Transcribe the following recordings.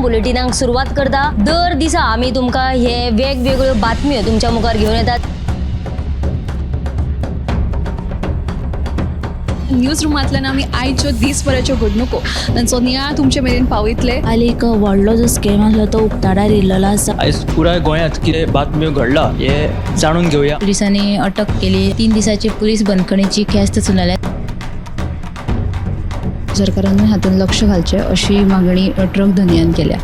बुलेटिनाक सुरुवात करता। दर दिसा आम्ही तुमका हे वेगवेगळ्यो बातम्यो तुमच्या मुखार घेऊन येतात। न्यूज रुमांतल्यान आमी आयच्यो दिसभराच्यो घडणुको तांचो नियाळ तुमचे मेरेन पावयतले। आयज एक व्हडलो जो स्कॅम आसलो तो उक्ताडार येयल्लो आसा। आयज पुराय गोंयांत कितें बातम्यो घडला हे जाणून घेवया। पुलिसांनी अटक केली। 3 दिसाची पुलीस बंदखणीची ख्यास्त सुनायल्या। सरकारान हातूंत लक्ष घालचें अशी मागणी ट्रक धन्यान केल्या।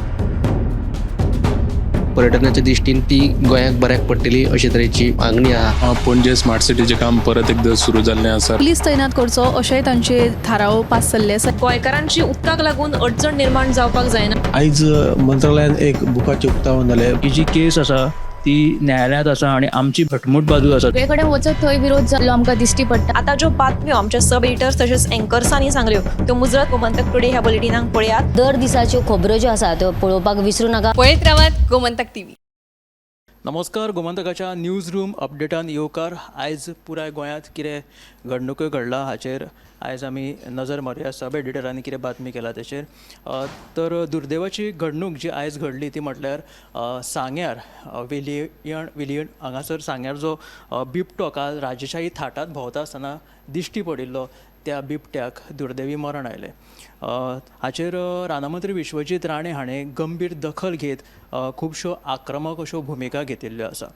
पर्यटनाच्या दृश्टीन ती गोंयांक बऱ्याक पडटली अशे तरेची मागणी आहा। पणजे स्मार्ट सिटीचें काम परत एकदा सुरू जाल्लें आसा। पुलीस तैनात करचो अशेंय तांचे थाराव पास जाल्ले आसा। गोंयकारांची उदकाक लागून अडचण निर्माण जावपाक जायना। आयज मंत्रालयान एक बुकाचें उक्तावण जालें। ही जी केस आसा ती न्यायालयांत आसा आणि आमची घटमूट बाजू आसा। सगळे कडेन वचत थंय विरोध जाल्लो आमकां दिश्टी पडटा। आता ज्यो बातम्यो आमच्या सब एडिटर्स तशेंच एंकर्सांनी सांगल्यो त्यो मुजरत गोमंतक टुडे ह्या बुलेटिनाक पळयात। दर दिसाच्यो खबरो ज्यो आसा त्यो पळोवपाक विसरू नका। पळयत रावात गोमंतक टीव्ही। नमस्कार, गोमंतकाच्या न्यूज रूम अपडेटान येवकार। आयज पुराय गोंयांत कितें घडणुको घडला हाचेर आयज आमी नजर मारया। सब एडिटरांनी कितें बातमी केला तेचेर। तर दुर्दैवाची घडणूक जी आयज घडली ती म्हटल्यार सांग्यार विलियण हांगासर सांग्यार जो बिबटो काल राजेशाही थाटात भोंवता आसतना दिश्टी पडिल्लो त्या बिबट्याक दुर्दैवी मरण आयलें। हाचेर रानमंत्री विश्वजीत राणे हाणें गंभीर दखल घेत खुबश्यो आक्रमक अश्यो भुमिका घेतिल्ल्यो आसा।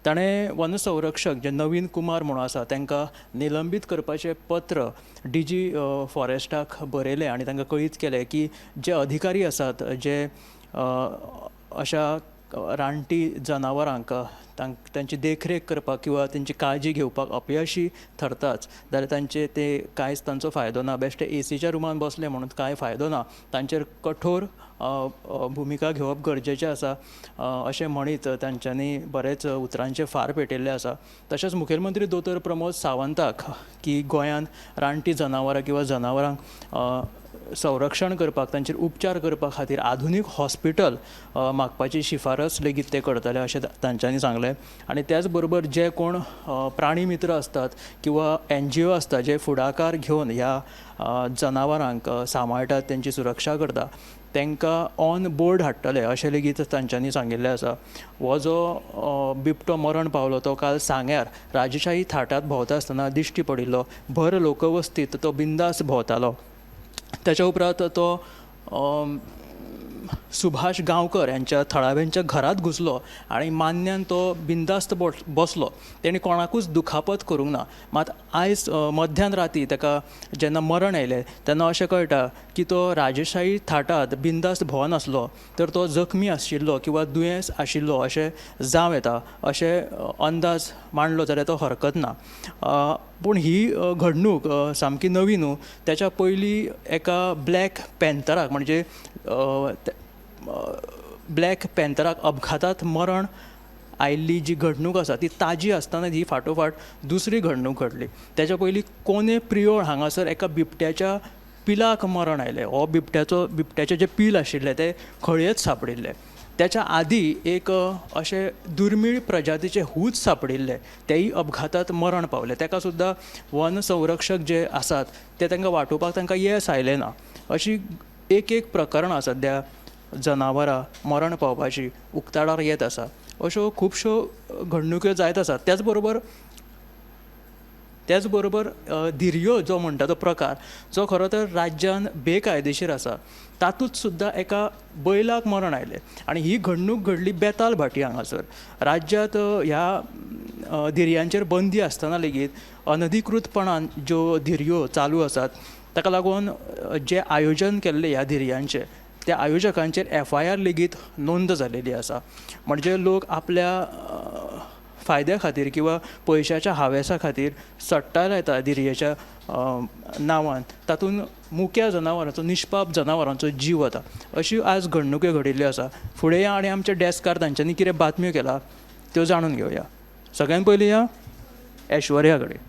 ताणें वन संरक्षक जे नवीन कुमार म्हणून आसा तांकां निलंबीत करपाचें पत्र DG फॉरेस्टाक बरयलें आनी तांकां कळीत केलें की जे अधिकारी आसात जे अशा रानटी जनावरांक तांची देखरेख करपाक किंवा तांची काळजी घेवपाक अपयशी ठरताच जाल्यार तांचे ते कांयच तांचो फायदो ना। बेश्टे एसीच्या रुमान बसले म्हणून कांय फायदो ना। तांचेर कठोर भुमिका घेवप गरजेचें आसा अशें म्हणीत तांच्यांनी बरेच उतरांचे फार पेटयल्ले आसा। तशेंच मुखेलमंत्री दोतोर प्रमोद सावंताक की गोंयांत रानटी जनावरां किंवा जनावरांक संरक्षण करपाक तांचेर उपचार करपा खातीर आधुनीक हॉस्पिटल मागपाची शिफारस लेगीत ते करतले अशें तांच्यांनी सांगलें। आनी त्याच बरोबर जे कोण प्राणी मित्र असतात किंवा NGO आसता जे फुडाकार घेवन ह्या जनावरांक सांबाळटात तेंची सुरक्षा करता तांकां ऑन बोर्ड हाडटले अशें लेगीत तांच्यांनी सांगिल्लें आसा। हो जो बिबटो मरण पावलो तो काल सांग्यार राजेशाही थाटात भोंवता आसतना दिश्टी पडिल्लो। भर लोकवस्तीत तो बिंदास भोंवतालो। त्याच्या उपरांत तो सुभाष गांवकर यांच्या थळाव्यांच्या घरात घुसलो आणि मान्यान तो बिंदास्त बसलो। तेणी कोणाकूच दुखापत करूंक ना। मात आयज मध्यान राती ताका जेन्ना मरण आयलें तेन्ना अशें कळटा की तो राजेशाही थाटात बिंदास्त भोंवनासलो तर तो जखमी आशिल्लो किंवा दुयेंस आशिल्लो अशें जावं येता अशें अंदाज मांडलो जाल्यार तो हरकत ना। पूण ही घडणूक सामकी नवी न्हू। त्याच्या पयलीं एका ब्लॅक पॅन्थराक म्हणजे ब्लॅक पॅन्थराक अपघातात मरण आयिल्ली जी घडणूक आसा ती ताजी आसतना ही फाटोफाट दुसरी घडणूक घडली। तेच्या पयलीं कोने प्रियोळ हांगासर एका बिबट्याच्या पिलाक मरण आयलें। हो बिबट्याचे जे पील आशिल्ले ते खळयेच सापडिल्ले। त्याच्या आदी एक अशे दुर्मीळ प्रजातीचे हूच सापडिल्ले तेय अपघातात मरण पावले। ताका सुद्दां वन संरक्षक जे आसात ते तांकां वाटोवपाक तांकां येस आयलें ना। अशी एक प्रकरणां सद्या जनावरां मरण पावपाची उक्ताडार येत आसा। अश्यो खुबश्यो घडणुको जायत आसात। त्याच बरोबर धिरयो जो म्हणटा तो प्रकार जो खरो तर राज्यान बेकायदेशीर आसा तातूंत सुद्दां एका बैलाक मरण आयलें आनी ही घडणूक घडली बेताल भाटी हांगासर। राज्यांत ह्या धिरयांचेर बंदी आसतना लेगीत अनधिकृतपणान ज्यो धिरयो चालू आसात ताका लागून जे आयोजन केल्ले ह्या धिरयांचे त्या आयोजकांचेर FIR लेगीत नोंद जालेली आसा। म्हणजे लोक आपल्या फायद्या खातीर किंवा पयशाच्या हावेसा खातीर सट्टा लायता धिरयेच्या नांवान तातूंत मुक्या जनावरांचो निश्पाप जनावरांचो जीव वता। अशी आज घडणुको घडिल्ल्यो आसा। फुडें या आनी आमच्या डॅस्कार तांच्यांनी कितें बातम्यो केला त्यो जाणून घेवया। सगळ्यान पयलीं या ऐश्वर्या कडेन।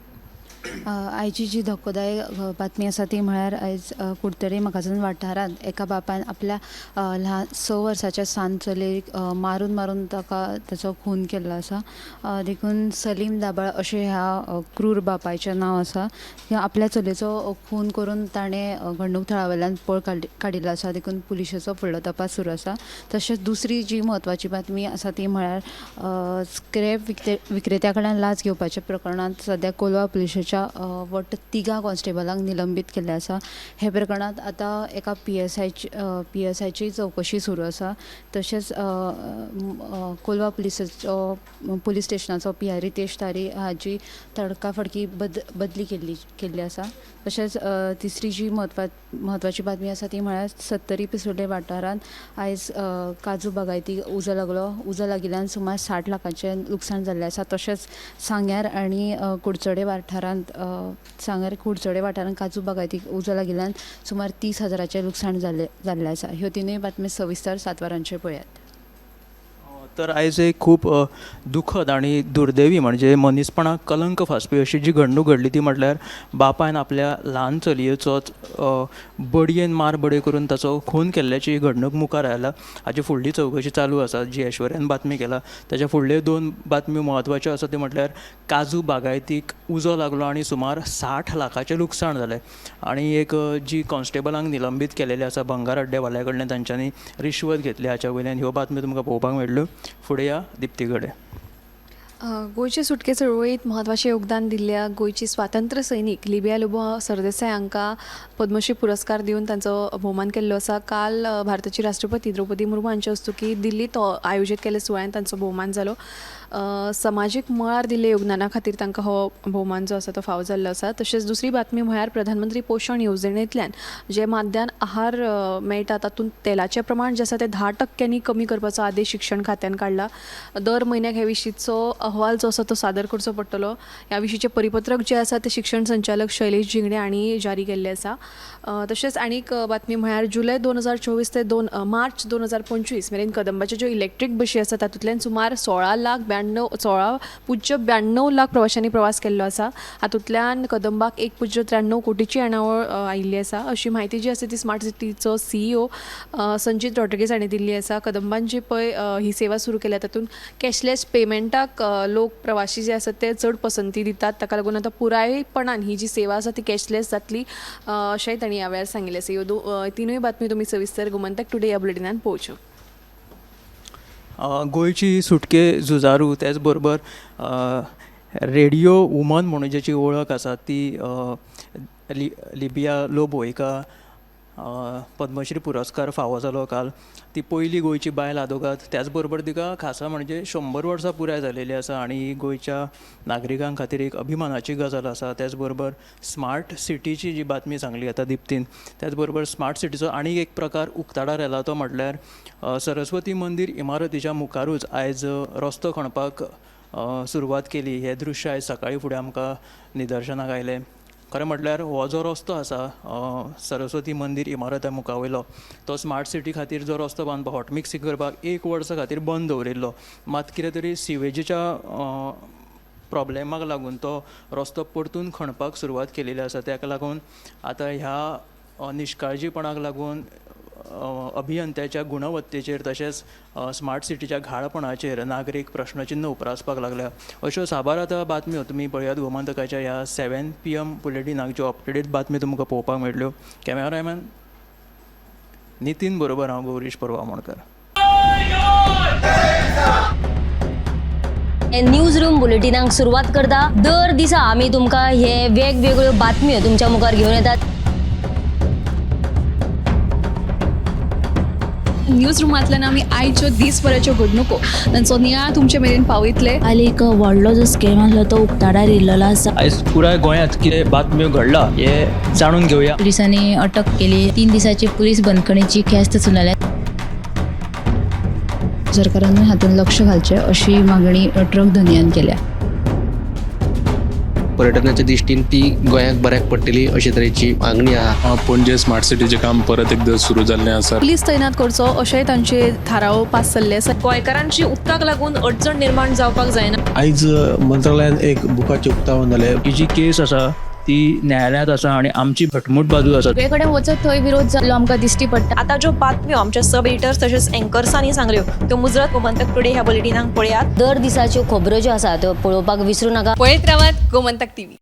आयची जी धक्कोदायक बातमी आसा ती म्हळ्यार आयज कुडतरे म्हाकाजन वाठारांत एका बापान आपल्या ल्हान 6 वर्साच्या सान चलयेक मारून ताका ताचो खून केल्लो आसा. देखून सलीम दाबाळ अशें ह्या क्रूर बापायचें नांव आसा. आपल्या चलयेचो खून करून ताणें घडणूक थळा वयल्यान पळ काडिल्लो आसा. देखून पुलिशेचो फुडलो तपास सुरू आसा. तशेंच दुसरी जी म्हत्वाची बातमी आसा ती म्हळ्यार स्क्रॅप विक्रेत्या कडल्यान लाच घेवपाच्या प्रकरणांत सद्या कोलवा पुलिशेच्या वट्ट 3 कॉन्स्टेबलांक निलंबीत केल्ले आसा. हे प्रकरणांत आतां एका PSIची चवकशी सुरू आसा. तशेंच कोलवा पुलीस स्टेशनाचो PI रितेश तारी हाची तडकाफडकी बदली केल्ली आसा. तशेंच तिसरी जी म्हत्वाची बातमी आसा ती म्हळ्यार 70 पिसोले वाठारांत आयज काजू बागायतीक उजो लागिल्ल्यान सुमार 60 लाखांचें लुकसाण जाल्लें आसा. तशेंच सांग्यार आनी कुडचडे वाठारांत काजू बागायतीक उजो लागिल्ल्यान सुमार 30,000चें लुकसाण जाल्लें आसा. ह्यो तिनूय बातम्यो सविस्तर 7 वरांचेर पळयात. तर आयज एक खूब दुखद आणि दुर्दैवी म्हणजे मनीसपणाक कलंक फासपी अशी जी घडणूक घडली ती म्हटल्यार बापायन आपल्या ल्हान चलयेचोच बडयेन मारबडय करून ताचो खून केल्ल्याची घडणूक मुखार आयला. हाची फुडली चवकशी चालू आसा जी ऐश्वर्यान बातमी केला. ताच्या फुडल्यो 2 बातम्यो म्हत्वाच्यो आसा त्यो म्हटल्यार काजू बागायतीक उजो लागलो आनी सुमार 60 लाखाचें लुकसाण जालें. आनी एक जी कॉन्स्टेबलांक निलंबीत केलेले आसा भंगार अड्डेवाल्या कडल्यान तांच्यांनी रिश्वत घेतली हाच्या वयल्यान ह्यो बातम्यो तुमकां पळोवपाक मेळ्ळ्यो. फुडें या दिप्तीकडे. गोंयचे सुटके चळवळीत म्हत्वाचें योगदान दिल्ल्या गोंयची स्वातंत्र्य सैनीक लिबिया लुबो सरदेसाय हांकां पद्मश्री पुरस्कार दिवन तांचो भोवमान केल्लो आसा. काल भारताची राष्ट्रपती द्रौपदी मुर्मू हांचे हस्तुकी दिल्लीत आयोजीत केल्ल्या सुवाळ्यान तांचो भोवमान जालो. समाजीक मळार दिल्ल्या योगदाना खातीर तांकां हो भोवमान जो आसा तो फावो जाल्लो आसा. तशेंच दुसरी बातमी म्हळ्यार प्रधानमंत्री पोशण येवजणेंतल्यान जे माध्यान आहार मेळटा तातूंत तेलाचें प्रमाण जें आसा तें 10% कमी करपाचो आदेश शिक्षण खात्यान काडला. दर म्हयन्याक हे विशींचो अहवाल जो आसा तो सादर करचो पडटलो. ह्या विशींचें परिपत्रक जें आसा तें शिक्षण संचालक शैलेश जिंगडे हांणी जारी केल्लें आसा. तशेंच आनीक बातमी म्हळ्यार जुलय 2024 ते मार्च 2025 मेरेन कदंबाच्यो ज्यो इलेक्ट्रीक बशी आसा तातूंतल्यान सुमार 16.92 लाख प्रवाशांनी प्रवास केल्लो आसा. हातूंतल्यान कदंबाक 1.93 कोटीची येणावळ आयिल्ली आसा. अशी म्हायती जी आसा ती स्मार्ट सिटीचो CEO संजीत रॉड्रिगीस हांणी दिल्ली आसा. कदंबान जी पळय ही सेवा सुरू केल्या तातूंत कॅशलेस पेमेंटाक लोक प्रवाशी जे आसात ते चड पसंती दितात. ताका लागून आतां पुरायपणान ही जी सेवा आसा ती कॅशलेस जातली अशेंय तांणी ह्या वेळार सांगिल्लें आसा. ह्यो तिनूय बातमी तुमी सविस्तर गोमंतक टुडे ह्या बुलेटिनान पळोवच्यो. गोंयची सुटके झुजारू त्याच बरोबर रेडिओ वुमन म्हणून जेची वळख आसा ती लिबिया लोबो हिका पद्मश्री पुरस्कार फावो जालो काल. ती पयली गोंयची बायल आदोगाद. त्याच बरोबर तिका खासा म्हणजे 100 वर्सां पुराय जालेली आसा आनी गोंयच्या नागरिकां खातीर एक अभिमानाची गजाल आसा. त्याच बरोबर स्मार्ट सिटीची जी बातमी सांगली आतां दिप्तीन त्याच बरोबर स्मार्ट सिटीचो आनीक एक प्रकार उक्ताडार येला तो म्हटल्यार सरस्वती मंदीर इमारतीच्या मुखारूच आयज रस्तो खणपाक सुरवात केली. हे दृश्य आयज सकाळी फुडें आमकां निदर्शनाक आयलें. खरें म्हटल्यार हो जो रस्तो आसा सरस्वती मंदीर इमारता मुखा वयलो तो स्मार्ट सिटी खातीर जो रस्तो बांदपाक हॉट मिक्सिंग करपाक 1 वर्सा खातीर बंद दवरिल्लो. मात कितें तरी सिवेजीच्या प्रॉब्लेमाक लागून तो रस्तो परतून खणपाक सुरवात केलेली आसा. ताका लागून आतां ह्या निश्काळजीपणाक लागून अभियंत्याच्या गुणवत्तेचेर तशेंच स्मार्ट सिटीच्या घाळपणाचेर नागरीक प्रश्नचिन्ह उप्रासपाक लागल्या. अश्यो साबार आतां बातम्यो तुमी पळयात गोमंतकाच्या ह्या 7 PM बुलेटिनाक ज्यो अपडेटेड बातम्यो तुमकां पळोवपाक मेळ्ळ्यो. कॅमेरामॅन नितीन बरोबर हांव गौरीश परवामोणकर. न्यूज रूम बुलेटिनाक सुरवात करता. दर दिसा आमी तुमकां हे वेगवेगळ्यो बातम्यो तुमच्या मुखार घेवन येतात. न्यूज रुमांतल्यान आमी आयच्यो दिसभराच्यो घडणुको तांचो नियाळ तुमचे मेरेन पावयतले. काल एक व्हडलो जो स्कॅम आसलो तो उक्ताडार येयल्लो आसा. आयज पुराय गोंयांत कितें बातम्यो घडला हे जाणून घेवया. पुलिसांनी अटक केली. 3 दिसाची पुलीस बंदखणीची ख्यास्त सुनायल्या. सरकारान हातूंत लक्ष घालचें अशी मागणी ट्रक धनियान केल्या. पर्यटनाच्या दिश्टीन ती गोंयाक बऱ्याक पडटली अशे तरेची मागणी आहा. पणजे स्मार्ट सिटीचें काम परत एकदा सुरू जाल्लें आसा. पुलीस तैनात करचो अशेंय तांचे थाराव पास जाल्ले आसा. गोंयकारांची उदकाक लागून अडचण निर्माण जावपाक जायना. आयज मंत्रालयान एक बुकाचें उक्तावण जालें. ही जी केस आसा ती न्यायालयांत आसा आणि आमची घटमूट बाजू आसा. सगळे कडेन वचत थंय विरोध जाल्लो आमकां दिश्टी पडटा. आता ज्यो बातम्यो आमच्या सब एडिटर्स तशेंच एंकर्सांनी सांगल्यो त्यो मुजरत गोमंतक टुडे ह्या बुलेटिनांक पळयात. दर दिसाच्यो खबरो ज्यो आसा त्यो पळोवपाक विसरूं नाका. पळयत रावात गोमंतक टीव्ही.